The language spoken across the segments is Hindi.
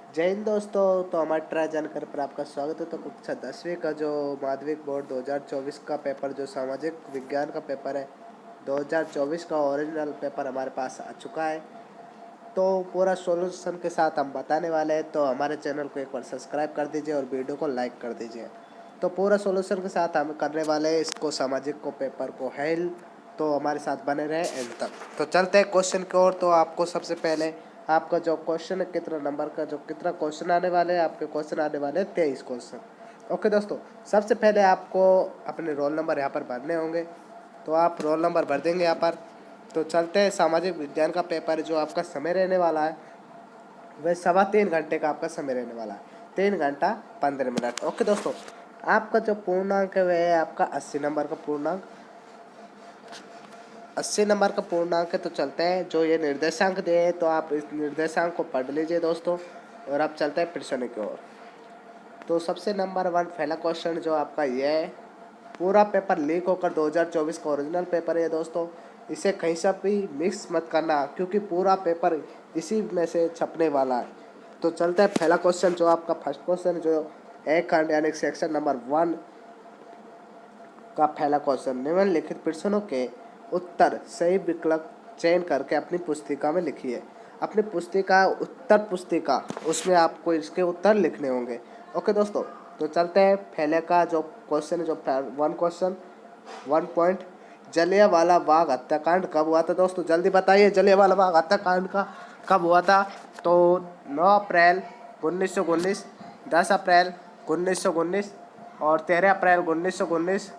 जय हिंद दोस्तों। तो हमारे ट्राई जानकारी पर आपका स्वागत है। तो कक्षा 10वीं का जो माध्यमिक बोर्ड 2024 का पेपर जो सामाजिक विज्ञान का पेपर है, 2024 का ओरिजिनल पेपर हमारे पास आ चुका है। तो पूरा सॉल्यूशन के साथ हम बताने वाले हैं। तो हमारे चैनल को एक बार सब्सक्राइब कर दीजिए और वीडियो को लाइक कर दीजिए। तो पूरा सॉल्यूशन के साथ हम करने वाले हैं इसको, सामाजिक को पेपर को हेल। तो हमारे साथ बने रहे एंड तक। तो चलते हैं क्वेश्चन की ओर। तो आपको सबसे पहले आपका जो क्वेश्चन है, कितना नंबर का जो कितना क्वेश्चन आने वाले हैं, आपके क्वेश्चन आने वाले हैं 23 क्वेश्चन। ओके दोस्तों, सबसे पहले आपको अपने रोल नंबर यहाँ पर भरने होंगे। तो आप रोल नंबर भर देंगे यहाँ पर। तो चलते हैं, सामाजिक विज्ञान का पेपर जो आपका समय रहने वाला है वह 3.25 घंटे का आपका समय रहने वाला है, 3 घंटा 15 मिनट। ओके दोस्तों, आपका जो पूर्णांक है वह है आपका 80 नंबर का पूर्णांक, 80 नंबर का पूर्णांक है। तो चलते हैं, जो ये निर्देशांक दिए हैं तो आप इस निर्देशांक को पढ़ लीजिए दोस्तों। और अब चलते हैं प्रश्न की ओर। तो सबसे नंबर 1 पहला क्वेश्चन जो आपका ये है, पूरा पेपर लीक होकर 2024 का ओरिजिनल पेपर है दोस्तों, इसे कहीं से भी मिक्स मत करना क्योंकि पूरा पेपर इसी में से छपने वाला है। तो चलते हैं पहला क्वेश्चन जो आपका फर्स्ट क्वेश्चन जो एक खंड यानी सेक्शन नंबर 1 का पहला क्वेश्चन, निम्नलिखित प्रश्नों के उत्तर सही विकल्प चयन करके अपनी पुस्तिका में लिखिए। अपनी पुस्तिका उत्तर पुस्तिका, उसमें आपको इसके उत्तर लिखने होंगे। ओके दोस्तों, तो चलते हैं पहले का जो क्वेश्चन, जो 1 पॉइंट, जलियांवाला बाग हत्याकांड कब हुआ था दोस्तों? जल्दी बताइए, जलियांवाला बाग हत्याकांड का कब हुआ था? तो 9 अप्रैल 1919, 10 अप्रैल 1919 और 13 अप्रैल 1919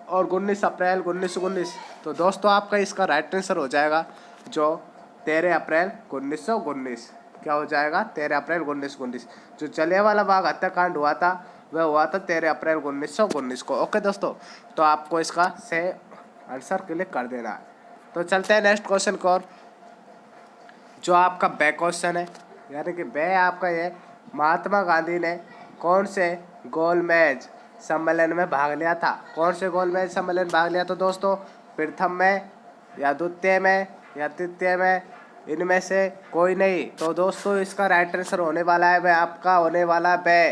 और 19 अप्रैल 1919। तो दोस्तों आपका इसका राइट आंसर हो जाएगा जो 13 अप्रैल 1919। क्या हो जाएगा? 13 अप्रैल 1919। जो जलियांवाला बाग हत्याकांड हुआ था वह हुआ था 13 अप्रैल 1919 को। ओके दोस्तों, तो आपको इसका सही आंसर क्लिक कर देना है। तो चलते हैं नेक्स्ट क्वेश्चन को। और जो आपका बे क्वेश्चन है, यानी कि बे आपका ये, महात्मा गांधी ने कौन से गोलमेज सम्मेलन में भाग लिया था? कौन से गोलमेज सम्मेलन में भाग लिया था दोस्तों? प्रथम में या द्वितीय में या तृतीय में, इनमें से कोई नहीं। तो दोस्तों इसका राइट आंसर होने वाला है, वह आपका होने वाला बे।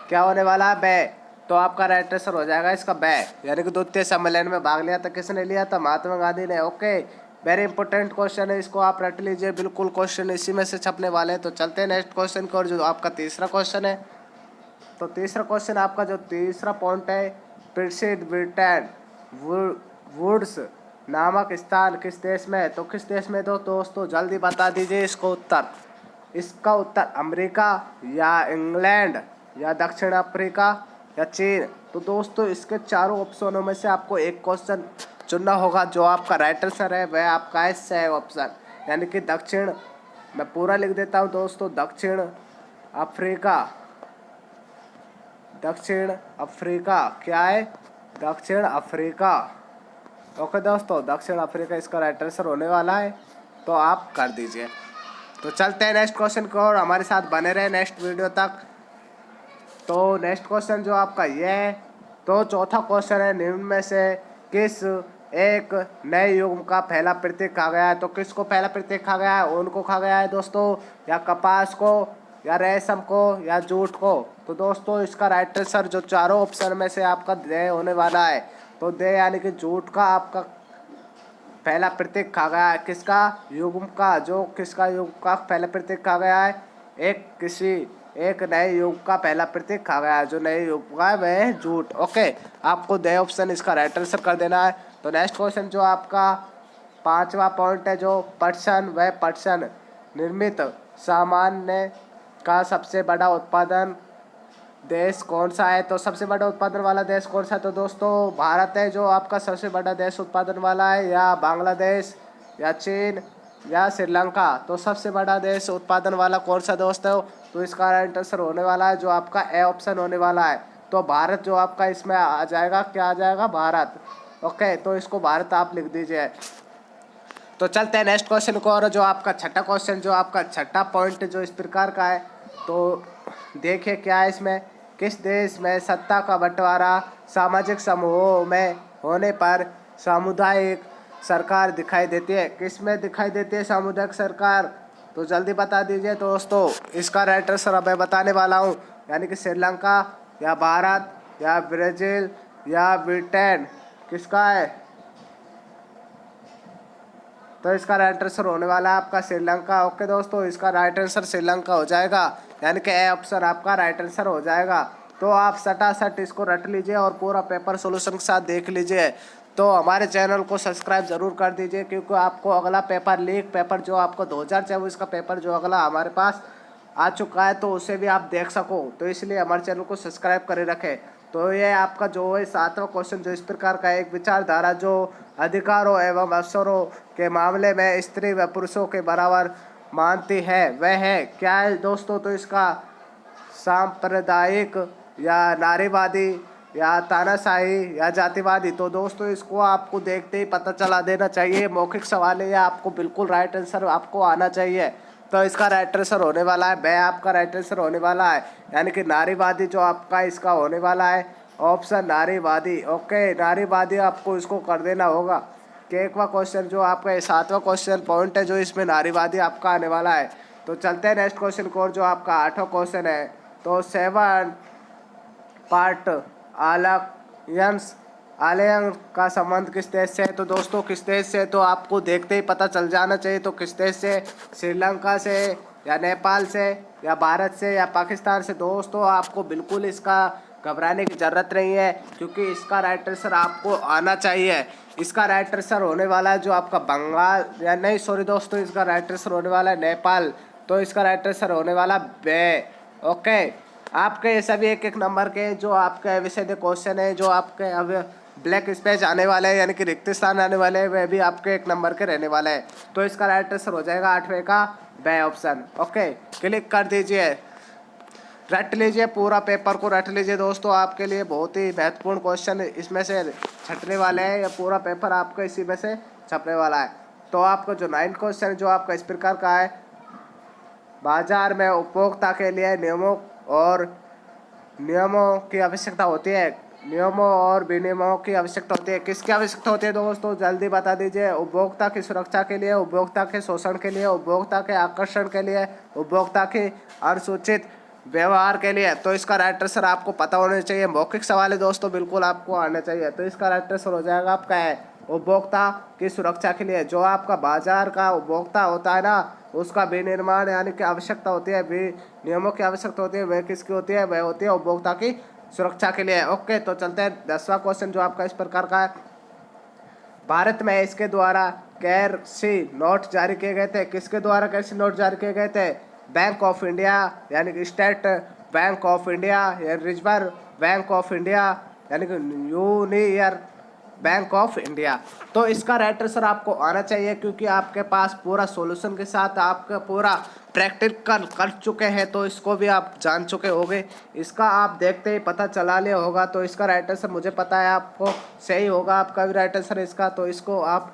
क्या होने वाला है? बे। तो आपका राइट आंसर हो जाएगा इसका बे, यानी कि द्वितीय सम्मेलन में भाग लिया था। किसने लिया था? महात्मा गांधी ने। ओके, वेरी इंपॉर्टेंट क्वेश्चन है, इसको आप रट लीजिए, बिल्कुल क्वेश्चन इसी में से छपने वाले हैं। तो चलते हैं नेक्स्ट क्वेश्चन को। और जो आपका तीसरा क्वेश्चन है, तो तीसरा क्वेश्चन आपका जो तीसरा पॉइंट है, प्रसिद्ध ब्रिटेन वुड्स नामक स्थान किस देश में है? तो किस देश में? दो दोस्तों जल्दी बता दीजिए इसको उत्तर। इसका उत्तर अमेरिका या इंग्लैंड या दक्षिण अफ्रीका या चीन। तो दोस्तों इसके चारों ऑप्शनों में से आपको एक क्वेश्चन चुनना होगा। जो आपका राइट आंसर है वह आपका है सही ऑप्शन, यानी कि दक्षिण। मैं पूरा लिख देता हूँ दोस्तों, दक्षिण अफ्रीका। दक्षिण अफ्रीका क्या है? दक्षिण अफ्रीका। ओके दोस्तों, दक्षिण अफ्रीका इसका राइट आंसर होने वाला है। तो आप कर दीजिए। तो चलते हैं नेक्स्ट क्वेश्चन को, और हमारे साथ बने रहे नेक्स्ट वीडियो तक। तो नेक्स्ट क्वेश्चन जो आपका ये है, तो चौथा क्वेश्चन है, निम्न में से किस एक नए युग का पहला प्रतीक खा गया है? तो किसको पहला प्रतीक खा गया है? ऊन को खा गया है दोस्तों, या कपास को, या रेशम को, या जूट को? तो दोस्तों इसका राइट आंसर जो चारों ऑप्शन में से आपका दे होने वाला है। तो दे यानी कि जूट का आपका पहला प्रतीक खा गया है। किसका? युग का। जो किसका युग का पहला प्रतीक खा गया है? एक नए युग का पहला प्रतीक खा गया है। जो नए युग का है वह है जूट। ओके, आपको दे ऑप्शन इसका राइट आंसर कर देना है। तो नेक्स्ट क्वेश्चन जो आपका पांचवा पॉइंट है, जो पटसन, वह पटसन निर्मित सामान्य का सबसे बड़ा उत्पादन देश कौन सा है? तो सबसे बड़ा उत्पादन वाला देश कौन सा है? तो दोस्तों भारत है जो आपका सबसे बड़ा देश उत्पादन वाला है, या बांग्लादेश, या चीन, या श्रीलंका? तो सबसे बड़ा देश उत्पादन वाला कौन सा दोस्तों? तो इसका राइट आंसर होने वाला है जो आपका ए ऑप्शन होने वाला है। तो भारत जो आपका इसमें आ जाएगा, क्या आ जाएगा? भारत। ओके, तो इसको भारत आप लिख दीजिए। तो चलते हैं नेक्स्ट क्वेश्चन को। और जो आपका छठा क्वेश्चन, जो आपका छठा पॉइंट जो इस प्रकार का है, तो देखिए क्या है इसमें। किस देश में सत्ता का बंटवारा सामाजिक समूहों में होने पर सामुदायिक सरकार दिखाई देती है? किस में दिखाई देती है सामुदायिक सरकार? तो जल्दी बता दीजिए दोस्तों। इसका राइट आंसर मैं बताने वाला हूँ, यानी कि श्रीलंका या भारत या ब्राज़ील या ब्रिटेन, किसका है? तो इसका राइट आंसर होने वाला है आपका श्रीलंका। ओके दोस्तों, इसका राइट आंसर श्रीलंका हो जाएगा, यानी कि ए ऑप्शन आपका राइट आंसर हो जाएगा। तो आप सटासट इसको रट लीजिए और पूरा पेपर सोल्यूशन के साथ देख लीजिए। तो हमारे चैनल को सब्सक्राइब ज़रूर कर दीजिए, क्योंकि आपको अगला पेपर लीक पेपर जो आपको 2024 का पेपर जो अगला हमारे पास आ चुका है, तो उसे भी आप देख सको। तो इसलिए हमारे चैनल को सब्सक्राइब करे रखें। तो ये आपका जो है 7वां क्वेश्चन जो इस प्रकार का, एक विचारधारा जो अधिकारों एवं अवसरों के मामले में स्त्री व पुरुषों के बराबर मानती है, वह है क्या है दोस्तों? तो इसका सांप्रदायिक या नारीवादी या तानाशाही या जातिवादी। तो दोस्तों इसको आपको देखते ही पता चला देना चाहिए, मौखिक सवाल है, या आपको बिल्कुल राइट आंसर आपको आना चाहिए। तो इसका राइट आंसर होने वाला है वह आपका राइट आंसर होने वाला है, यानी कि नारीवादी जो आपका इसका होने वाला है ऑप्शन नारीवादी। ओके, नारीवादी आपको इसको कर देना होगा कि एक क्वेश्चन जो आपका 7वां क्वेश्चन पॉइंट है जो इसमें नारीवादी आपका आने वाला है। तो चलते हैं नेक्स्ट क्वेश्चन को, जो आपका 8वां क्वेश्चन है। तो 7 पार्ट अलायंस का संबंध किस देश से है? तो दोस्तों किस देश से, तो आपको देखते ही पता चल जाना चाहिए। तो किस देश से? श्रीलंका से या नेपाल से या भारत से या पाकिस्तान से? दोस्तों आपको बिल्कुल इसका घबराने की ज़रूरत नहीं है, क्योंकि इसका राइट आंसर आपको आना चाहिए। इसका राइट आंसर होने वाला है जो आपका बंगाल, या नहीं सॉरी दोस्तों, इसका राइट आंसर होने वाला है नेपाल। तो इसका राइट आंसर होने वाला बे। ओके, आपके ये सभी एक एक नंबर के जो आपके विषय क्वेश्चन है, जो आपके अब ब्लैक स्पेस आने वाले हैं, यानी कि रिक्त स्थान आने वाले हैं, वह भी आपके एक नंबर के रहने वाले हैं। तो इसका राइट आंसर हो जाएगा 8वें का बे ऑप्शन। ओके, क्लिक कर दीजिए, रट लीजिए, पूरा पेपर को रट लीजिए दोस्तों। आपके लिए बहुत ही महत्वपूर्ण क्वेश्चन इसमें से छटने वाले हैं, या पूरा पेपर आपका इसी में से छपने वाला है। तो आपका जो 9 क्वेश्चन जो आपका इस प्रकार का है, बाजार में उपभोक्ता के लिए नियमों की आवश्यकता होती है, नियमों और विनियमों की आवश्यकता होती है। किसकी आवश्यकता होती है दोस्तों? जल्दी बता दीजिए। उपभोक्ता की सुरक्षा के लिए, उपभोक्ता के शोषण के लिए, उपभोक्ता के आकर्षण के लिए, उपभोक्ता के अनुसूचित व्यवहार के लिए। तो इसका राइट आंसर आपको पता होना चाहिए। मौखिक सवाल है दोस्तों, बिल्कुल आपको आना चाहिए। तो इसका राइट आंसर हो जाएगा आपका है उपभोक्ता की सुरक्षा के लिए। जो आपका बाजार का उपभोक्ता होता है ना, उसका विनिर्माण यानी कि आवश्यकता होती है, नियमों की आवश्यकता होती है, वह किसकी होती है? वह होती है उपभोक्ता की सुरक्षा के लिए। ओके, तो चलते हैं 10वां क्वेश्चन जो आपका इस प्रकार का है। भारत में इसके द्वारा कैरेंसी नोट जारी किए गए थे। किसके द्वारा कैरेंसी नोट जारी किए गए थे? बैंक ऑफ इंडिया, यानी कि स्टेट बैंक ऑफ इंडिया, या रिजर्व बैंक ऑफ इंडिया, यानी कि यूनियन बैंक ऑफ इंडिया। तो इसका राइट आंसर आपको आना चाहिए, क्योंकि आपके पास पूरा सॉल्यूशन के साथ आपका पूरा प्रैक्टिकल कर चुके हैं, तो इसको भी आप जान चुके होंगे। इसका आप देखते ही पता चला लिया होगा। तो इसका राइट आंसर मुझे पता है आपको सही होगा, आपका भी राइट आंसर इसका। तो इसको आप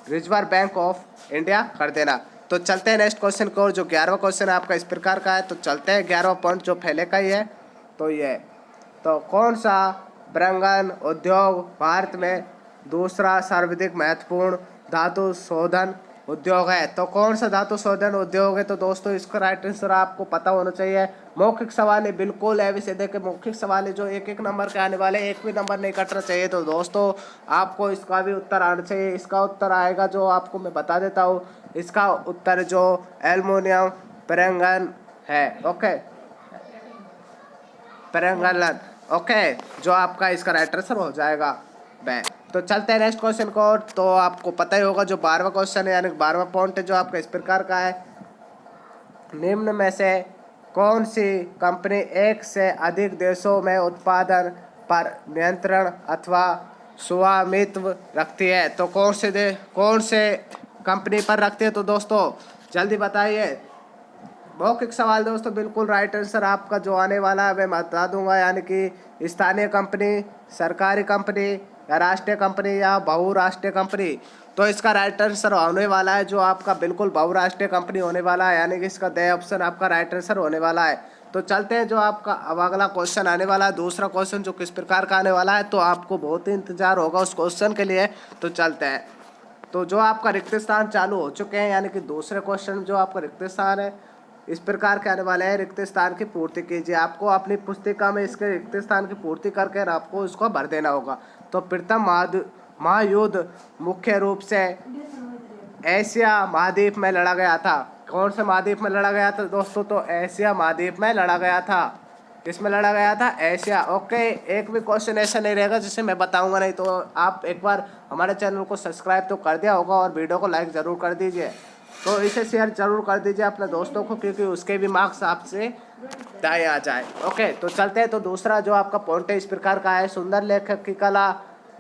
रिजर्व बैंक ऑफ इंडिया कर देना। तो चलते हैं नेक्स्ट क्वेश्चन को, जो 11वां क्वेश्चन है आपका इस प्रकार का है। तो चलते हैं 11वां पॉइंट जो पहले का ही है। तो ये तो कौन सा बृहन उद्योग भारत में दूसरा सर्वाधिक महत्वपूर्ण धातु शोधन उद्योग है? तो कौन सा धातु शोधन उद्योग है? तो दोस्तों इसका राइट आंसर आपको पता होना चाहिए। मौखिक सवाल है, बिल्कुल एबीसीडी के मौखिक सवाल है, जो एक एक नंबर के आने वाले, एक भी नंबर नहीं कटना चाहिए। तो दोस्तों आपको इसका भी उत्तर आना चाहिए। इसका उत्तर आएगा जो आपको मैं बता देता हूँ। इसका उत्तर जो एल्युमिनियम पेंगलन है। ओके, पेंगलन। ओके, जो आपका इसका राइट आंसर हो जाएगा बै। तो चलते हैं नेक्स्ट क्वेश्चन को। तो आपको पता ही होगा जो 12वां क्वेश्चन है, यानी 12वां पॉइंट है जो आपका इस प्रकार का है। निम्न में से कौन सी कंपनी एक से अधिक देशों में उत्पादन पर नियंत्रण अथवा स्वामित्व रखती है? तो कौन से कंपनी पर रखती है? तो दोस्तों जल्दी बताइए। मौखिक सवाल दोस्तों, बिल्कुल राइट आंसर आपका जो आने वाला है मैं बता दूंगा, यानी कि स्थानीय कंपनी, सरकारी कंपनी, या राष्ट्रीय कंपनी, या बहुराष्ट्रीय कंपनी। तो इसका राइट आंसर होने वाला है जो आपका बिल्कुल बहुराष्ट्रीय कंपनी होने वाला है, यानी कि इसका द ऑप्शन आपका राइट आंसर होने वाला है। तो चलते हैं जो आपका अब अगला क्वेश्चन आने वाला है, दूसरा क्वेश्चन जो किस प्रकार का आने वाला है। तो आपको बहुत ही इंतजार होगा उस क्वेश्चन के लिए। तो चलते हैं। तो जो आपका रिक्त स्थान चालू हो चुके हैं, यानी कि दूसरे क्वेश्चन जो आपका रिक्त स्थान है इस प्रकार के आने वाले हैं। रिक्त स्थान की पूर्ति कीजिए। आपको अपनी पुस्तिका में इसके रिक्त स्थान की पूर्ति करके आपको उसको भर देना होगा। तो प्रथम महायुद्ध मुख्य रूप से एशिया महाद्वीप में लड़ा गया था। कौन से महाद्वीप में लड़ा गया था दोस्तों? तो एशिया महाद्वीप में लड़ा गया था। किसमें लड़ा गया था? एशिया। ओके, एक भी क्वेश्चन ऐसा नहीं रहेगा जिसे मैं बताऊंगा नहीं। तो आप एक बार हमारे चैनल को सब्सक्राइब तो कर दिया होगा और वीडियो को लाइक ज़रूर कर दीजिए। तो इसे शेयर जरूर कर दीजिए अपने दोस्तों को, क्योंकि उसके भी मार्क्स आपसे दाएँ आ जाए। ओके, तो चलते हैं। तो दूसरा जो आपका पॉइंट है इस प्रकार का है, सुंदर लेखक की कला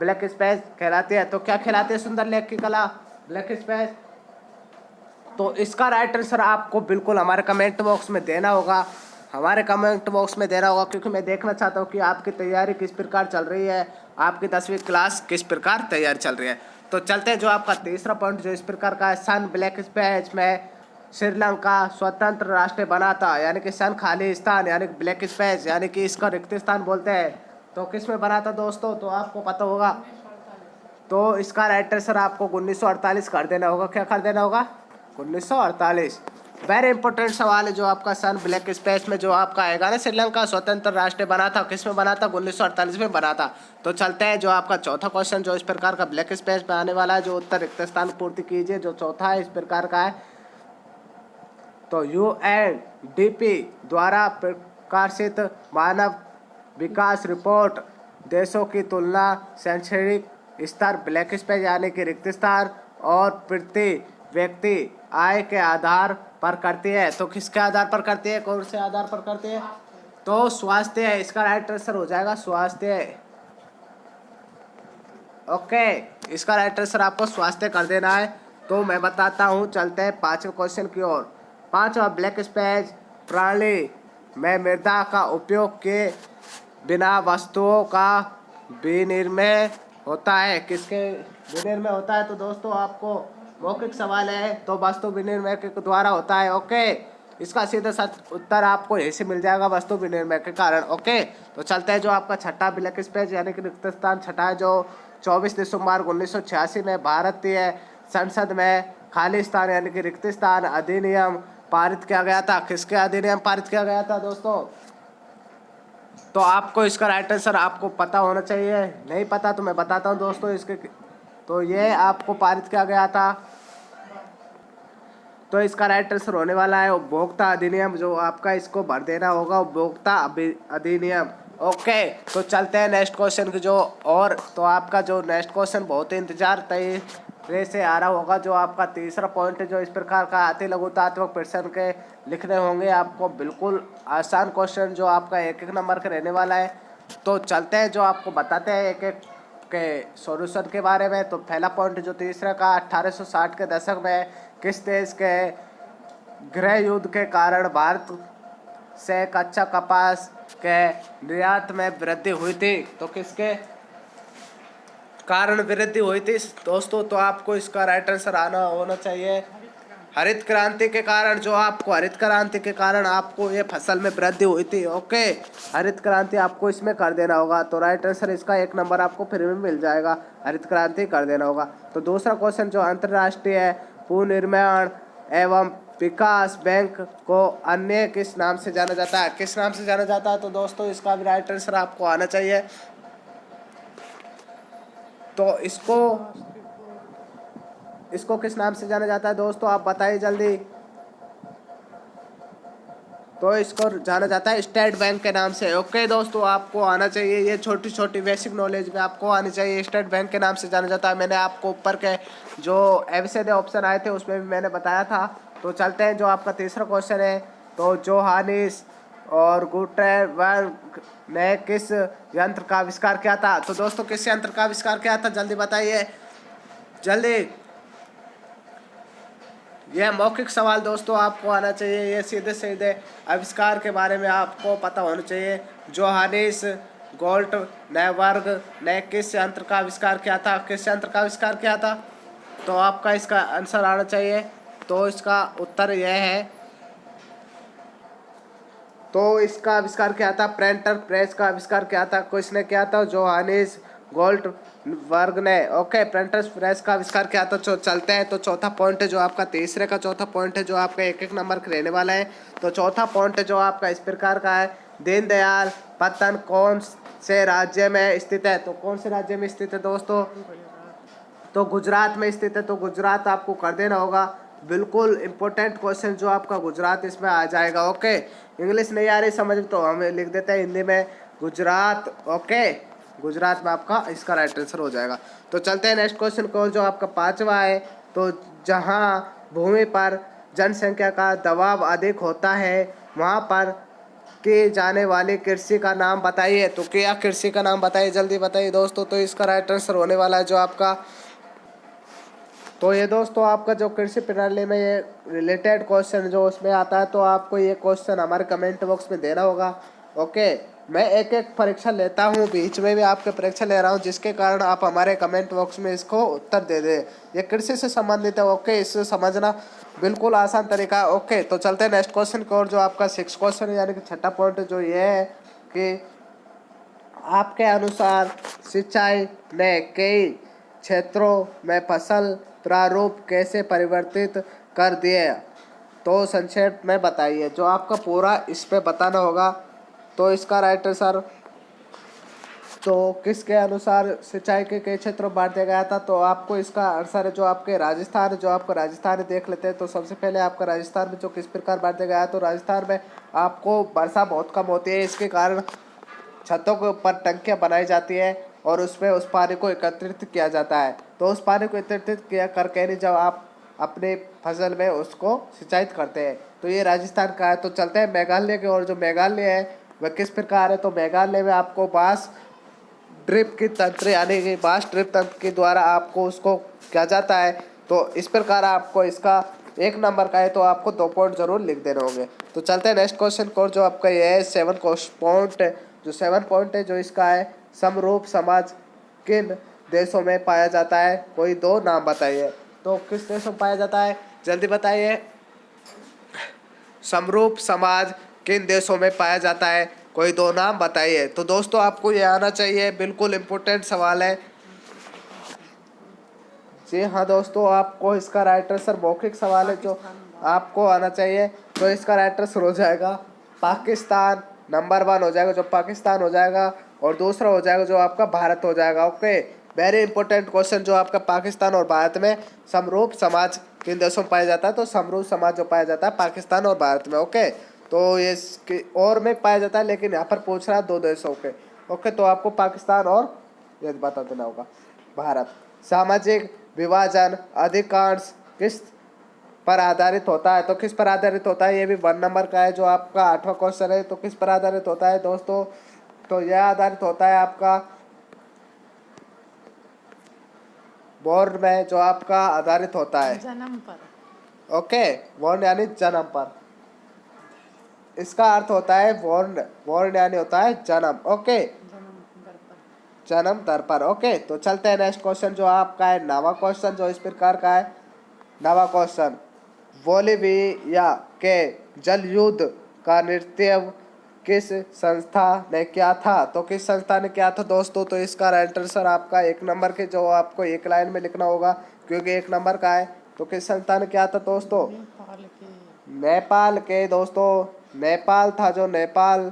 ब्लैक स्पेस कहलाती है। तो क्या कहलाती है सुंदर लेख की कला ब्लैक स्पेस? तो इसका राइट आंसर आपको बिल्कुल हमारे कमेंट बॉक्स में देना होगा, हमारे कमेंट बॉक्स में देना होगा, क्योंकि मैं देखना चाहता हूँ कि आपकी तैयारी किस प्रकार चल रही है, आपकी 10वीं क्लास किस प्रकार तैयारी चल रही है। तो चलते हैं जो आपका तीसरा पॉइंट जो इस प्रकार का है, सन ब्लैक स्पेस में श्रीलंका स्वतंत्र राष्ट्र बना था। यानी कि सन खाली स्थान यानी ब्लैक स्पेस यानी कि इसका रिक्त स्थान बोलते हैं। तो किस में बना था दोस्तों? तो आपको पता होगा। तो इसका राइट आंसर आपको 1948 कर देना होगा। क्या कर देना होगा? 1948। वेरी इंपॉर्टेंट सवाल है जो आपका सन ब्लैक स्पेस में जो आपका आएगा ना, श्रीलंका स्वतंत्र राष्ट्र बना था। किस में बना था? 1948 में बना था। तो चलते हैं जो आपका चौथा क्वेश्चन जो इस प्रकार का ब्लैक स्पेस में आने वाला है, जो उत्तर रिक्त स्थान पूर्ति कीजिए। जो चौथा है इस प्रकार का है, तो UNDP द्वारा प्रकाशित मानव विकास रिपोर्ट देशों की तुलना शैक्षणिक स्तर ब्लैक स्पेस यानी कि रिक्त स्थान और प्रति व्यक्ति आय के आधार पर करती है। तो किसके आधार पर करती है? कौन से आधार पर करती है? तो स्वास्थ्य है। इसका राइट आंसर हो जाएगा स्वास्थ्य। ओके, इसका राइट आंसर आपको स्वास्थ्य कर देना है। तो मैं बताता हूँ, चलते हैं पांचवें क्वेश्चन की ओर। पांचवा, ब्लैक स्पेस प्रणाली में मृदा का उपयोग के बिना वस्तुओं का विनिर्माण होता है। किसके विनिर्माण होता है? तो दोस्तों आपको मौखिक सवाल है, तो वस्तु विनिर्माण के द्वारा होता है। ओके, इसका सीधा सच उत्तर आपको यहीं से मिल जाएगा, वस्तु विनिर्माण के कारण। ओके, तो चलते हैं जो आपका छठा ब्लैक स्पेस यानी कि रिक्त स्थान छठा है, जो 24 दिसंबर 1986 में भारतीय संसद में खाली स्थान यानी कि रिक्त स्थान अधिनियम पारित किया गया था। किसके अधिनियम पारित किया गया था दोस्तों? तो आपको इसका राइट आंसर आपको पता होना चाहिए। नहीं पता तो मैं बताता हूँ दोस्तों इसके। तो ये आपको पारित किया गया था। तो इसका राइट आंसर होने वाला है उपभोक्ता अधिनियम। जो आपका इसको भर देना होगा, उपभोक्ता अधिनियम। ओके, तो चलते हैं नेक्स्ट क्वेश्चन की जो और। तो आपका जो नेक्स्ट क्वेश्चन बहुत ही इंतजार तय से आ रहा होगा। जो आपका तीसरा पॉइंट है जो इस प्रकार का अति लघुतात्मक प्रश्न के लिखने होंगे आपको। बिल्कुल आसान क्वेश्चन जो आपका एक एक नंबर का रहने वाला है। तो चलते हैं जो आपको बताते हैं एक एक के सॉल्यूशन के बारे में। तो पहला पॉइंट जो तीसरा का, 1860 के दशक में किस देश के गृह युद्ध के कारण भारत से कच्चा कपास के निर्यात में वृद्धि हुई थी? तो किसके कारण वृद्धि हुई थी दोस्तों? तो आपको इसका राइट आंसर आना होना चाहिए हरित क्रांति के कारण। जो आपको हरित क्रांति के कारण आपको ये फसल में वृद्धि हुई थी। ओके, हरित क्रांति आपको इसमें कर देना होगा। तो राइट आंसर इसका एक नंबर आपको फिर में मिल जाएगा, हरित क्रांति कर देना होगा। तो दूसरा क्वेश्चन जो अंतर्राष्ट्रीय पुनर्निर्माण एवं विकास बैंक को अन्य किस नाम से जाना जाता है? किस नाम से जाना जाता है? तो दोस्तों इसका भी राइट आंसर आपको आना चाहिए। तो इसको किस नाम से जाना जाता है दोस्तों? आप बताइए जल्दी। तो इसको जाना जाता है स्टेट बैंक के नाम से। ओके दोस्तों, आपको आना चाहिए, ये छोटी छोटी बेसिक नॉलेज में आपको आनी चाहिए। स्टेट बैंक के नाम से जाना जाता है। मैंने आपको ऊपर के जो एबीसीडी ऑप्शन आए थे उसमें भी मैंने बताया था। तो चलते हैं जो आपका तीसरा क्वेश्चन है। तो जोहानिस और गुटेनबर्ग ने किस यंत्र का आविष्कार किया था? तो दोस्तों किस यंत्र का आविष्कार किया था? जल्दी बताइए जल्दी। यह मौखिक सवाल दोस्तों आपको आना चाहिए। ये सीधे सीधे आविष्कार के बारे में आपको पता होना चाहिए। जोहानिस गुटेनबर्ग ने किस यंत्र का आविष्कार किया था? किस यंत्र का आविष्कार किया था? तो आपका इसका आंसर आना चाहिए। तो इसका उत्तर यह है, तो इसका आविष्कार किया था प्रिंटर प्रेस का आविष्कार किया था। किसने किया था? जोहानिस गोल्ड वर्ग ने ओके प्रिंटर्स प्रेस का आविष्कार किया था। चलते हैं तो चौथा पॉइंट है जो आपका तीसरे का चौथा पॉइंट है जो आपका एक एक नंबर के रहने वाला है। तो चौथा पॉइंट है जो आपका इस प्रकार का है, दीनदयाल पतन कौन से राज्य में स्थित है? तो कौन से राज्य में स्थित है दोस्तों? तो गुजरात में स्थित है। तो गुजरात आपको कर देना होगा। बिल्कुल इंपॉर्टेंट क्वेश्चन जो आपका गुजरात इसमें आ जाएगा। ओके, इंग्लिश नहीं आ रही समझ तो हम लिख देते हैं हिंदी में गुजरात। ओके, गुजरात में आपका इसका राइट आंसर हो जाएगा। तो चलते हैं नेक्स्ट क्वेश्चन को जो आपका पांचवा है। तो जहाँ भूमि पर जनसंख्या का दबाव अधिक होता है वहाँ पर की जाने वाली कृषि का नाम बताइए। तो क्या कृषि का नाम बताइए, जल्दी बताइए दोस्तों। तो इसका राइट आंसर होने वाला है जो आपका, तो ये दोस्तों आपका जो कृषि प्रणाली में ये रिलेटेड क्वेश्चन जो उसमें आता है, तो आपको ये क्वेश्चन हमारे कमेंट बॉक्स में देना होगा। ओके, मैं एक एक परीक्षा लेता हूँ, बीच में भी आपके परीक्षा ले रहा हूँ, जिसके कारण आप हमारे कमेंट बॉक्स में इसको उत्तर दे दें। ये कृषि से संबंधित है। ओके, इससे समझना बिल्कुल आसान तरीका है। ओके, तो चलते हैं नेक्स्ट क्वेश्चन को, और जो आपका 6 क्वेश्चन यानी कि छठा पॉइंट जो ये है कि आपके अनुसार सिंचाई ने कई क्षेत्रों में फसल प्रारूप कैसे परिवर्तित कर दिए? तो संक्षेप में बताइए। जो आपका पूरा इस पे बताना होगा। तो इसका राइट आंसर तो किसके अनुसार सिंचाई के कई क्षेत्रों में बांट दिया गया था? तो आपको इसका आंसर है जो आपके राजस्थान, जो आपका राजस्थान देख लेते हैं। तो सबसे पहले आपका राजस्थान में जो किस प्रकार बांट दिया गया है, तो राजस्थान में आपको वर्षा बहुत कम होती है, इसके कारण छतों के ऊपर टंकियाँ बनाई जाती है और उसमें उस पानी को एकत्रित किया जाता है। तो उस पानी को एकत्रित किया करके जब आप अपने फसल में उसको सिंचाई करते हैं, तो ये राजस्थान का है। तो चलते हैं मेघालय की ओर। जो मेघालय है वह किस प्रकार है? तो मेघालय में आपको बांस ड्रिप की तंत्र यानी कि बांस ड्रिप तंत्र के द्वारा आपको उसको किया जाता है। तो इस प्रकार आपको इसका 1 नंबर का है, तो आपको 2 पॉइंट जरूर लिख देने होंगे। तो चलते हैं नेक्स्ट क्वेश्चन को, जो आपका ये है 7 पॉइंट। जो 7 पॉइंट है जो इसका है, समरूप समाज किन देशों में पाया जाता है? कोई 2 नाम बताइए। तो किस देशों में पाया जाता है, जल्दी बताइए। समरूप समाज किन देशों में पाया जाता है? कोई 2 नाम बताइए। तो दोस्तों आपको ये आना चाहिए, बिल्कुल इम्पोर्टेंट सवाल है। जी हाँ दोस्तों, आपको इसका राइट आंसर मौखिक सवाल है जो आपको आना चाहिए। तो इसका राइट आंसर हो जाएगा पाकिस्तान। नंबर 1 हो जाएगा जो पाकिस्तान हो जाएगा, और दूसरा हो जाएगा जो आपका भारत हो जाएगा। ओके, वेरी इंपॉर्टेंट क्वेश्चन जो आपका पाकिस्तान और भारत में समरूप समाज किन देशों में पाया जाता है? तो समरूप समाज जो पाया जाता है पाकिस्तान और भारत में। ओके, तो ये और में पाया जाता है, लेकिन यहाँ पर पूछ रहा है 2 देशों के। ओके, तो आपको पाकिस्तान और ये बता देना होगा भारत। सामाजिक विभाजन अधिकांश किस पर आधारित होता है? तो किस पर आधारित होता है? ये भी 1 नंबर का है जो आपका 8वां क्वेश्चन है। तो किस पर आधारित होता है दोस्तों? तो यह आधारित होता है आपका वर्ण में, जो आपका आधारित होता है जन्म पर। ओके, वर्ण यानी जन्म पर। इसका अर्थ होता है वर्ण, वर्ण यानी होता है जन्म। ओके, जन्म दर पर। ओके, तो चलते हैं नेक्स्ट क्वेश्चन जो आपका है 9वां क्वेश्चन, जो इस प्रकार का है। 9वां क्वेश्चन, बोलिविया के जल युद्ध का नेतृत्व किस संस्था ने किया था? तो किस संस्था ने किया था दोस्तों? तो इसका राइट आंसर आपका 1 नंबर के जो आपको 1 लाइन में लिखना होगा, क्योंकि 1 नंबर का है। तो किस संस्था ने किया था दोस्तों? नेपाल के दोस्तों, नेपाल था जो नेपाल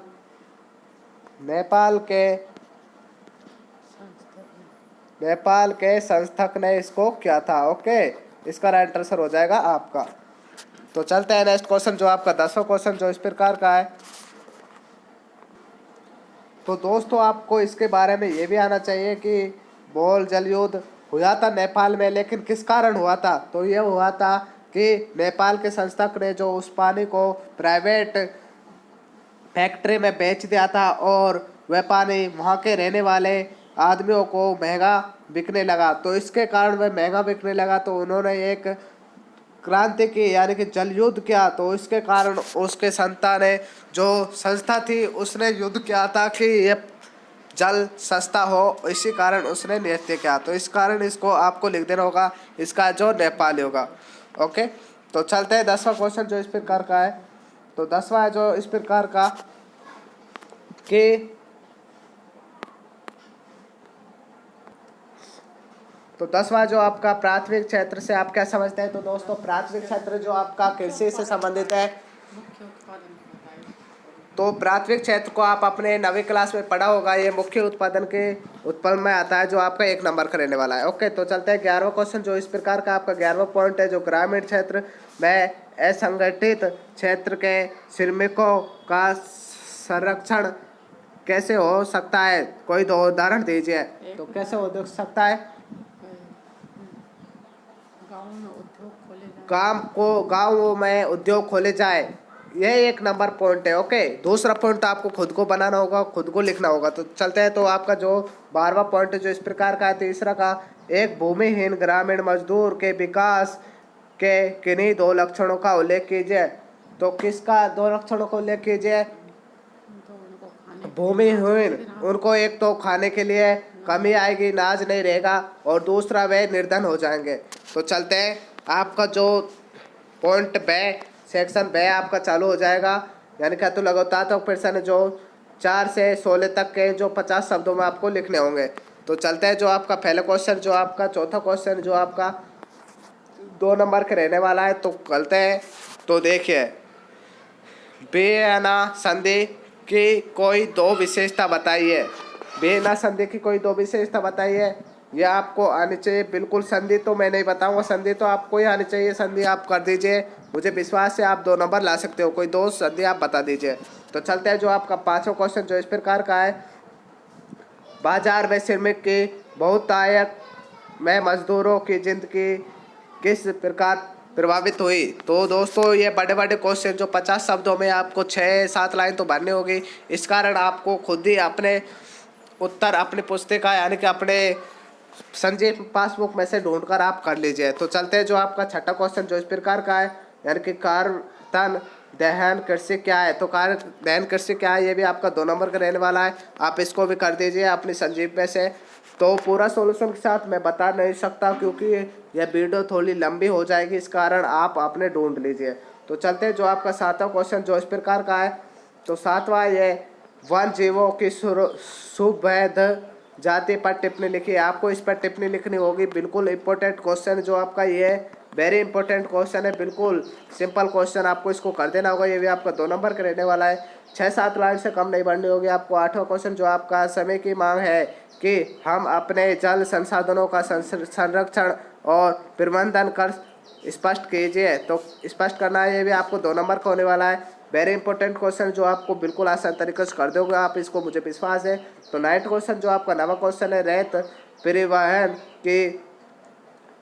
के संस्थक ने इसको किया था। ओके, इसका राइट आंसर हो जाएगा आपका। तो चलते हैं नेक्स्ट क्वेश्चन जो आपका 10वां क्वेश्चन, जो इस प्रकार का है। तो दोस्तों आपको इसके बारे में ये भी आना चाहिए कि बोल जल युद्ध हुआ था नेपाल में, लेकिन किस कारण हुआ था? तो ये हुआ था कि नेपाल के संस्थक ने जो उस पानी को प्राइवेट फैक्ट्री में बेच दिया था, और वह पानी वहाँ के रहने वाले आदमियों को महंगा बिकने लगा। तो इसके कारण वह महंगा बिकने लगा, तो उन्होंने एक क्रांति की यानी कि जल युद्ध किया। तो इसके कारण उसके संस्था ने जो संस्था थी उसने युद्ध किया था कि ये जल सस्ता हो, इसी कारण उसने नृत्य किया। तो इस कारण इसको आपको लिख देना होगा, इसका जो नेपाली होगा। ओके, तो चलते हैं 10वां क्वेश्चन जो इस प्रकार का है। तो 10वां है जो इस प्रकार का कि तो 10वां जो आपका प्राथमिक क्षेत्र से आप क्या समझते हैं? तो दोस्तों प्राथमिक क्षेत्र जो आपका कृषि से संबंधित है। तो प्राथमिक क्षेत्र को आप अपने 9वीं क्लास में पढ़ा होगा। ये मुख्य उत्पादन के उत्पन्न में आता है, जो आपका 1 नंबर का रहने वाला है। ओके, तो चलते हैं 11वां क्वेश्चन, जो इस प्रकार का आपका 11वां पॉइंट है, जो ग्रामीण क्षेत्र में असंगठित क्षेत्र के श्रमिकों का संरक्षण कैसे हो सकता है? कोई दो उदाहरण दीजिए। तो कैसे हो सकता है? गाँव में उद्योग खोले जाए, ये 1 नंबर पॉइंट है। ओके, दूसरा पॉइंट तो आपको खुद को बनाना होगा, खुद को लिखना होगा। तो चलते हैं, तो आपका जो 12वां पॉइंट है, जो इस प्रकार का है। तीसरा का, एक भूमिहीन ग्रामीण मजदूर के विकास के किन्हीं 2 लक्षणों का उल्लेख कीजिए। तो किसका 2 लक्षणों का उल्लेख कीजिए? भूमिहीन, उनको एक तो खाने के लिए कमी आएगी, नाज नहीं रहेगा, और दूसरा वे निर्धन हो जाएंगे। तो चलते हैं, आपका जो पॉइंट बे सेक्शन बे आपका चालू हो जाएगा, यानी क्या तो लगातार प्रश्न जो 4 से 16 तक के जो 50 शब्दों में आपको लिखने होंगे। तो चलते हैं, जो आपका पहला क्वेश्चन, जो आपका चौथा क्वेश्चन जो आपका 2 नंबर का रहने वाला है। तो चलते हैं, तो देखिए, बेना संधि की कोई 2 विशेषता बताइए। बेना संधि की कोई 2 विशेषता बताइए। यह आपको आनी चाहिए बिल्कुल। संधि तो मैं नहीं बताऊंगा, संधि तो आपको ही आनी चाहिए। संधि आप कर दीजिए, मुझे विश्वास है आप 2 नंबर ला सकते हो। कोई 2 संधि आप बता दीजिए। तो चलते हैं, जो आपका 5वां क्वेश्चन, जो इस प्रकार का है। बाजार में श्रमिक की बहुतायत में मजदूरों की जिंदगी किस प्रकार प्रभावित हुई? तो दोस्तों, ये बड़े बड़े क्वेश्चन जो 50 शब्दों में आपको 6-7 लाइन तो भरनी होगी। इस कारण आपको खुद ही अपने उत्तर अपनी पुस्तिका यानी कि अपने संजीव पासबुक में से ढूंढकर आप कर लीजिए। तो चलते हैं, जो आपका 6ठा क्वेश्चन, जो इस प्रकार का है, यानी कि कार्बन दहन कृषि क्या है? तो कार्बन दहन कृषि क्या है, ये भी आपका 2 नंबर का रहने वाला है। आप इसको भी कर दीजिए अपनी संजीव में से। तो पूरा सॉल्यूशन के साथ मैं बता नहीं सकता, क्योंकि यह वीडियो थोड़ी लंबी हो जाएगी, इस कारण आप अपने ढूंढ लीजिए। तो चलते हैं, जो आपका 7वां क्वेश्चन, जो इस प्रकार का है। तो 7वां, ये वन जीवों की सुवैध जाति पर टिप्पणी लिखी। आपको इस पर टिप्पणी लिखनी होगी। बिल्कुल इंपॉर्टेंट क्वेश्चन जो आपका ये है, वेरी इंपॉर्टेंट क्वेश्चन है, बिल्कुल सिंपल क्वेश्चन, आपको इसको कर देना होगा। ये भी आपका 2 नंबर का रहने वाला है। 6-7 लाइन से कम नहीं बढ़नी होगी आपको। 8वां क्वेश्चन, जो आपका समय की मांग है कि हम अपने जल संसाधनों का संरक्षण और प्रबंधन कर स्पष्ट कीजिए। तो स्पष्ट करना है, ये भी आपको 2 नंबर का होने वाला है। वेरी इंपॉर्टेंट क्वेश्चन, जो आपको बिल्कुल आसान तरीके से कर दोगे आप इसको, मुझे विश्वास है। तो 9वां क्वेश्चन, जो आपका 9वां क्वेश्चन है, रेत परिवहन की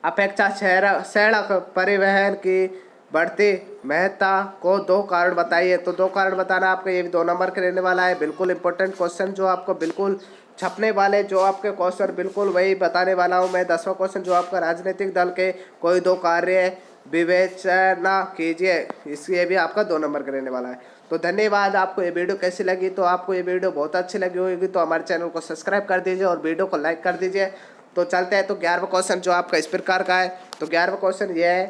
अपेक्षा सड़क परिवहन की बढ़ती महत्ता को 2 कारण बताइए। तो 2 कारण बताना आपका, ये भी 2 नंबर के रहने वाला है। बिल्कुल इंपॉर्टेंट क्वेश्चन, जो आपको बिल्कुल छपने वाले जो आपके क्वेश्चन बिल्कुल वही बताने वाला हूँ मैं। 10वां क्वेश्चन, जो आपका राजनीतिक दल के कोई 2 कार्य विवेचना कीजिए। इसलिए भी आपका 2 नंबर का रहने वाला है। तो धन्यवाद। आपको ये वीडियो कैसी लगी? तो आपको ये वीडियो बहुत अच्छी लगी होगी तो हमारे चैनल को सब्सक्राइब कर दीजिए और वीडियो को लाइक कर दीजिए। तो चलते हैं, तो 11वां क्वेश्चन, जो आपका इस प्रकार का है। तो 11वां क्वेश्चन ये है,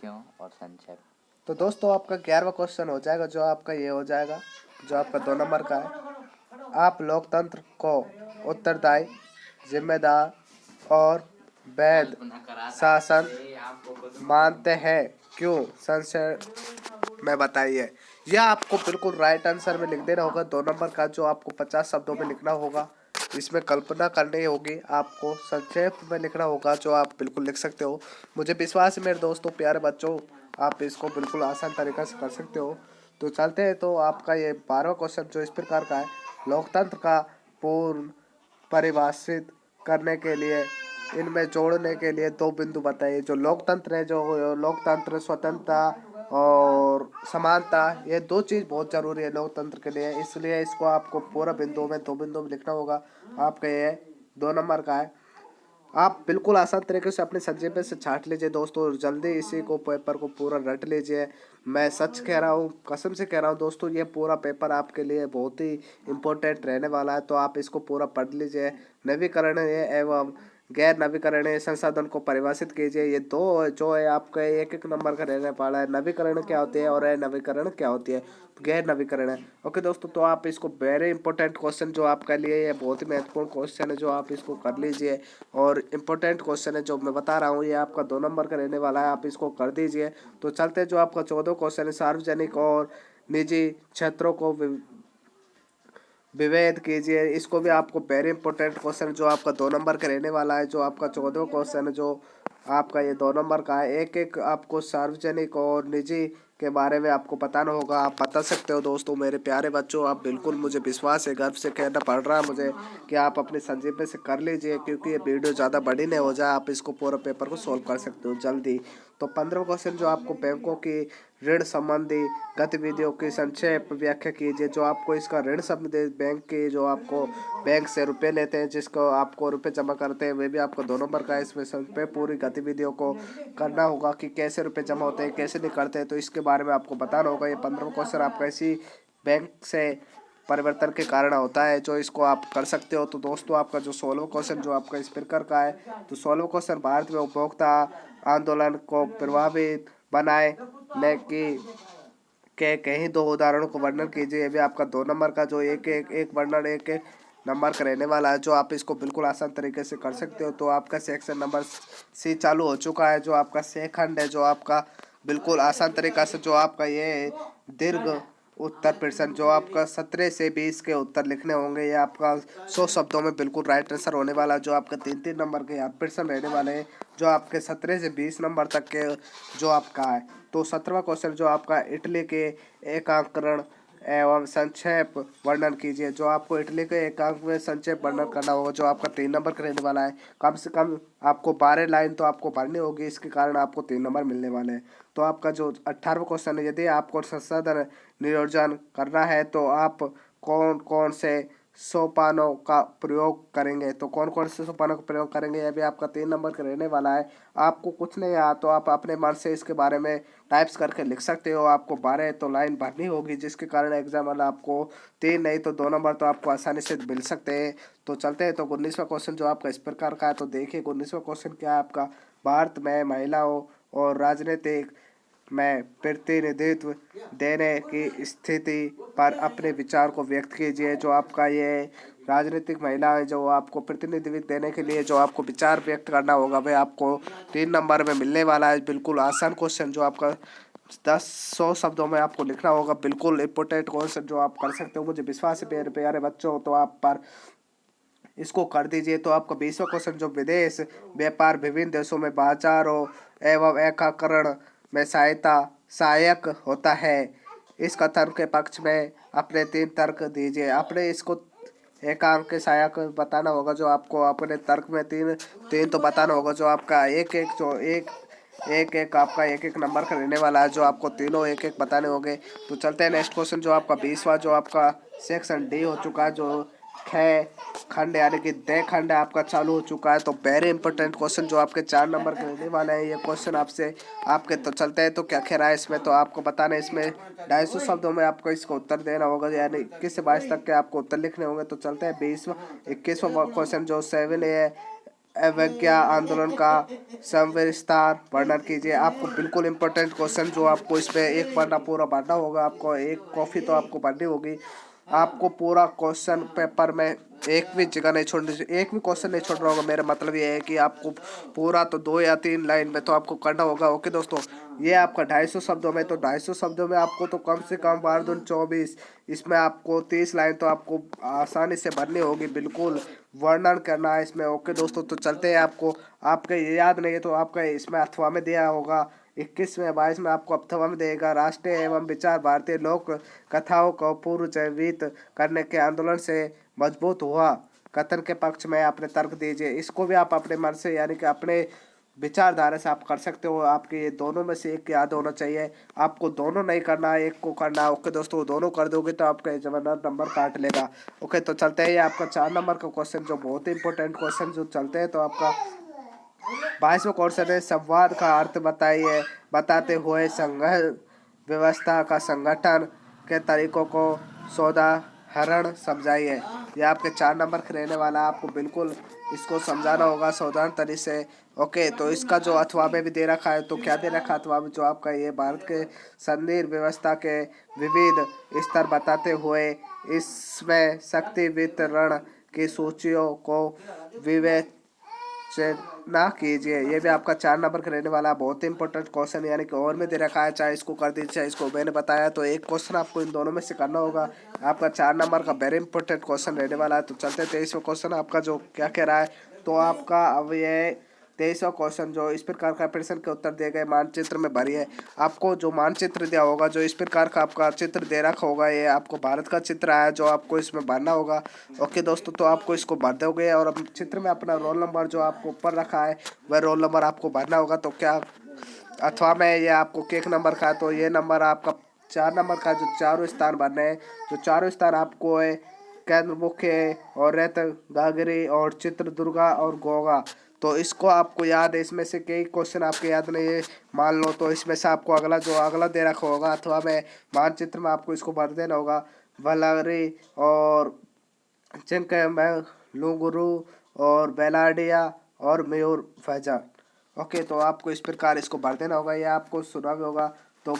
क्यों और संक्षेप। तो दोस्तों आपका 11वां क्वेश्चन हो जाएगा, जो आपका ये हो जाएगा, जो आपका 2 नंबर का है। आप लोकतंत्र को उत्तरदायी, जिम्मेदार और वैध शासन मानते हैं, क्यों? संशय में बताइए। यह आपको बिल्कुल राइट आंसर में लिख देना होगा। 2 नंबर का, जो आपको 50 शब्दों में लिखना होगा। इसमें कल्पना करनी होगी, आपको संक्षेप में लिखना होगा, जो आप बिल्कुल लिख सकते हो। मुझे विश्वास है मेरे दोस्तों, प्यारे बच्चों, आप इसको बिल्कुल आसान तरीके से कर सकते हो। तो चलते हैं, तो आपका ये 12वां क्वेश्चन, जो इस प्रकार का है। लोकतंत्र का पूर्ण परिभाषित करने के लिए इनमें जोड़ने के लिए 2 बिंदु बताइए। जो लोकतंत्र है, जो लोकतंत्र स्वतंत्रता और समानता, ये 2 चीज़ बहुत ज़रूरी है लोकतंत्र के लिए, इसलिए इसको आपको पूरा बिंदु में 2 बिंदु में लिखना होगा। आपका ये 2 नंबर का है। आप बिल्कुल आसान तरीके से अपने संक्षेप से छाट लीजिए दोस्तों, जल्दी इसी को पेपर को पूरा रट लीजिए। मैं सच कह रहा हूँ, कसम से कह रहा हूँ दोस्तों, ये पूरा पेपर आपके लिए बहुत ही इम्पोर्टेंट रहने वाला है। तो आप इसको पूरा पढ़ लीजिए। नवीकरण एवं गैर नवीकरणीय संसाधन को परिभाषित कीजिए। ये दो जो है आपका एक एक नंबर का रहने वाला है। नवीकरण क्या होती है और नवीकरण क्या होती है, गैर नवीकरण है। ओके दोस्तों, तो आप इसको वेरी इंपॉर्टेंट क्वेश्चन जो आपका लिए ये बहुत ही महत्वपूर्ण क्वेश्चन है, जो आप इसको कर लीजिए। और इम्पोर्टेंट क्वेश्चन है जो मैं बता रहा हूँ, ये आपका 2 नंबर का रहने वाला है, आप इसको कर दीजिए। तो चलते जो आपका 14 क्वेश्चन है, सार्वजनिक और निजी क्षेत्रों को विभेद कीजिए। इसको भी आपको वेरी इंपॉर्टेंट क्वेश्चन जो आपका 2 नंबर का रहने वाला है, जो आपका 14 क्वेश्चन है जो आपका ये 2 नंबर का है। एक एक आपको सार्वजनिक और निजी के बारे में आपको बताना होगा। आप बता सकते हो दोस्तों, मेरे प्यारे बच्चों, आप बिल्कुल, मुझे विश्वास है, गर्व से कहना पड़ रहा है मुझे कि आप अपनी संजीवनी से कर लीजिए, क्योंकि ये वीडियो ज़्यादा बड़ी नहीं हो जाए, आप इसको पूरा पेपर को सॉल्व कर सकते हो जल्दी। तो 15 क्वेश्चन जो आपको बैंकों की ऋण संबंधी गतिविधियों की संक्षेप व्याख्या कीजिए। जो आपको इसका ऋण संबंधी बैंक की, जो आपको बैंक से रुपए लेते हैं, जिसको आपको रुपए जमा करते हैं, वे भी आपको 2 नंबर का है। इसमें संक्षेप पूरी गतिविधियों को करना होगा कि कैसे रुपए जमा होते हैं, कैसे नहीं करते हैं, तो इसके बारे में आपको बताना होगा। ये 15 क्वेश्चन आपका इसी बैंक से परिवर्तन के कारण होता है, जो इसको आप कर सकते हो। तो दोस्तों, आपका जो 16वां क्वेश्चन जो आपका इस प्रकार का है, तो 16वां क्वेश्चन, भारत में उपभोक्ता आंदोलन को प्रभावित बनाए ने की के कहीं 2 उदाहरणों को वर्णन कीजिए। ये भी आपका 2 नंबर का जो एक वर्णन एक नंबर का रहने वाला है, जो आप इसको बिल्कुल आसान तरीके से कर सकते हो। तो आपका सेक्शन नंबर सी चालू हो चुका है, जो आपका सेकंड है, जो आपका बिल्कुल आसान तरीका से जो आपका ये दीर्घ उत्तर प्रश्न, जो आपका 17 से 20 के उत्तर लिखने होंगे। ये आपका 100 शब्दों में बिल्कुल राइट आंसर होने वाला, जो आपका 3-3 नंबर के यहाँ प्रश्न रहने वाले हैं, जो आपके 17 से 20 नंबर तक के जो आपका है। तो 17वां क्वेश्चन जो आपका, इटली के एकांकरण एवं संक्षेप वर्णन कीजिए। जो आपको इटली के एकांक में संक्षेप वर्णन करना होगा, जो आपका 3 नंबर का रहने वाला है। कम से कम आपको 12 लाइन तो आपको पढ़नी होगी, इसके कारण आपको 3 नंबर मिलने वाले हैं। तो आपका जो 18वां क्वेश्चन है, यदि आपको संसाधन नियोजन करना है तो आप कौन कौन से सोपानों का प्रयोग करेंगे। तो कौन कौन से सोपानों का प्रयोग करेंगे, यह भी आपका 3 नंबर का रहने वाला है। आपको कुछ नहीं आया तो आप अपने मन से इसके बारे में टाइप्स करके लिख सकते हो। आपको 12 तो लाइन भरनी होगी, जिसके कारण एग्जाम वाला आपको 3 नहीं तो 2 नंबर तो आपको आसानी से मिल सकते हैं। तो चलते हैं। तो 19वां क्वेश्चन जो आपका इस प्रकार का है, तो देखिए 19वां क्वेश्चन क्या है आपका, भारत में महिलाओं और राजनीतिक में प्रतिनिधित्व देने की स्थिति पर अपने विचार को व्यक्त कीजिए। जो आपका ये राजनीतिक महिलाएं जो आपको प्रतिनिधित्व देने के लिए जो आपको विचार व्यक्त करना होगा, वह आपको 3 नंबर में मिलने वाला है। बिल्कुल आसान क्वेश्चन, जो आपका 100 शब्दों में आपको लिखना होगा। बिल्कुल इंपॉर्टेंट क्वेश्चन जो आप कर सकते हो, मुझे विश्वास है मेरे प्यारे बच्चों, तो आप पर इसको कर दीजिए। तो आपका 20वां क्वेश्चन जो विदेश व्यापार विभिन्न देशों में बाजारों एवं एकाकरण में सहायक होता है, इस कथन के पक्ष में अपने 3 तर्क दीजिए। अपने इसको एकांक के सहायक बताना होगा, जो आपको अपने तर्क में तीन तो बताना होगा। जो आपका एक आपका एक नंबर का रहने वाला है, जो आपको तीनों एक बताने होंगे। तो चलते हैं नेक्स्ट क्वेश्चन जो आपका 20वां, जो आपका सेक्शन डी हो चुका है, जो खंड यानी कि दे खंड आपका चालू हो चुका है। तो वेरी इंपॉर्टेंट क्वेश्चन जो आपके 4 नंबर के रहने वाले हैं, ये क्वेश्चन आपसे आपके। तो चलते हैं। तो क्या कह रहा है इसमें, तो आपको बताना है इसमें 250 शब्दों में आपको इसको उत्तर देना होगा, यानी 21 से 22 तक के आपको उत्तर लिखने होंगे। तो चलते हैं 21वां क्वेश्चन जो 7 है, अवज्ञा आंदोलन का सविस्तार वर्णन कीजिए। आपको बिल्कुल इंपॉर्टेंट क्वेश्चन जो आपको इसमें एक पन्ना पूरा भरना होगा, आपको एक कॉपी तो आपको भरनी होगी। आपको पूरा क्वेश्चन पेपर में एक भी जगह नहीं छोड़नी चाहिए, एक भी क्वेश्चन नहीं छोड़ना होगा। मेरा मतलब ये है कि आपको पूरा तो 2 या 3 लाइन में तो आपको करना होगा। ओके दोस्तों, ये आपका 250 शब्दों में, तो 250 शब्दों में आपको तो कम से कम 12 दूनी 24, इसमें आपको 30 लाइन तो आपको आसानी से भरनी होगी। बिल्कुल वर्णन करना है इसमें। ओके दोस्तों, तो चलते हैं। आपको आपका ये याद नहीं है तो आपका इसमें अथवा में दिया होगा, 21 में 22 में आपको अथवा में देगा। राष्ट्रीय एवं विचार भारतीय लोक कथाओं को पुनर्जीवित करने के आंदोलन से मजबूत हुआ, कथन के पक्ष में अपने तर्क दीजिए। इसको भी आप अपने मन से यानी कि अपने विचारधारा से आप कर सकते हो। आपके ये दोनों में से एक याद होना चाहिए, आपको दोनों नहीं करना है, एक को करना है। ओके दोस्तों, दोनों कर दोगे तो आपका जबरदस्त नंबर काट लेगा। ओके, तो चलते हैं। ये आपका 4 नंबर का क्वेश्चन जो बहुत ही इंपॉर्टेंट क्वेश्चन जो चलते हैं। तो आपका 22वां क्वेश्चन है, संवाद का अर्थ बताइए, बताते हुए संघ व्यवस्था का संगठन के तरीकों को सोदाहरण समझाइए। ये आपके 4 नंबर के रहने वाला है। आपको बिल्कुल इसको समझाना होगा सावधान तरीके से। ओके, तो इसका जो अथवा में भी दे रखा है, तो क्या दे रखा है अथवा में, जो आपका ये भारत के संघीय व्यवस्था के विविध स्तर बताते हुए इसमें शक्ति वितरण की सूचियों को विवेचना कीजिए। ये भी आपका 4 नंबर का रहने वाला बहुत ही इंपॉर्टेंट क्वेश्चन, यानी कि और में दे रखा है, चाहे इसको कर दीजिए चाहे इसको मैंने बताया, तो एक क्वेश्चन आपको इन दोनों में से करना होगा। आपका 4 नंबर का वेरी इंपॉर्टेंट क्वेश्चन रहने वाला है। तो चलते 23वां क्वेश्चन आपका जो क्या कह रहा है, तो आपका अब ये 23वां क्वेश्चन जो इस प्रकार का प्रश्न के उत्तर दिए गए मानचित्र में भरिए। आपको जो मानचित्र दिया होगा, जो इस प्रकार का आपका चित्र दे रखा होगा, ये आपको भारत का चित्र है जो आपको इसमें भरना होगा। ओके दोस्तों, तो आपको इसको भर दोगे और अब चित्र में अपना रोल नंबर जो आपको ऊपर रखा है वह रोल नंबर आपको भरना होगा। तो क्या अथवा में ये आपको एक नंबर का है, तो ये नंबर आपका 4 नंबर का, जो चारों स्थान भरने हैं, जो चारों स्थान आपको है केंद्र मुख्य और रत्नागिरी और चित्रदुर्गा और गोवा। तो इसको आपको याद है, इसमें से कई क्वेश्चन आपके याद नहीं है मान लो, तो इसमें से आपको अगला जो अगला दे रखा होगा अथवा में मानचित्र में आपको इसको भर देना होगा। बल्लारी और चिंकमगलुरु और बेलाडिया और मयूर फैजान। ओके, तो आपको इस प्रकार इसको भर देना होगा, ये आपको सुना भी होगा। तो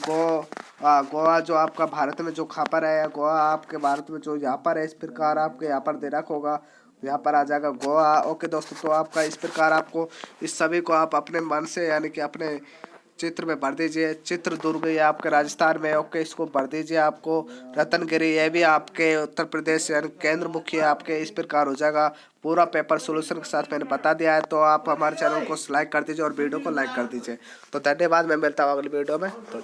गोवा जो आपका भारत में जो खापर है, गोवा आपके भारत में जो यहाँ पर है, इस प्रकार आपके यहाँ पर दे रखा होगा, यहाँ पर आ जाएगा गोवा। ओके दोस्तों, तो आपका इस प्रकार आपको इस सभी को आप अपने मन से यानी कि अपने चित्र में भर दीजिए। चित्रदुर्ग ये आपके राजस्थान में, ओके इसको भर दीजिए। आपको रत्नागिरी ये भी आपके उत्तर प्रदेश यानी केंद्र मुख्य आपके, इस प्रकार हो जाएगा। पूरा पेपर सोल्यूशन के साथ मैंने बता दिया है, तो आप हमारे चैनल को लाइक कर दीजिए और वीडियो को लाइक कर दीजिए। तो धन्यवाद, मैं मिलता हूँ अगली वीडियो में। तो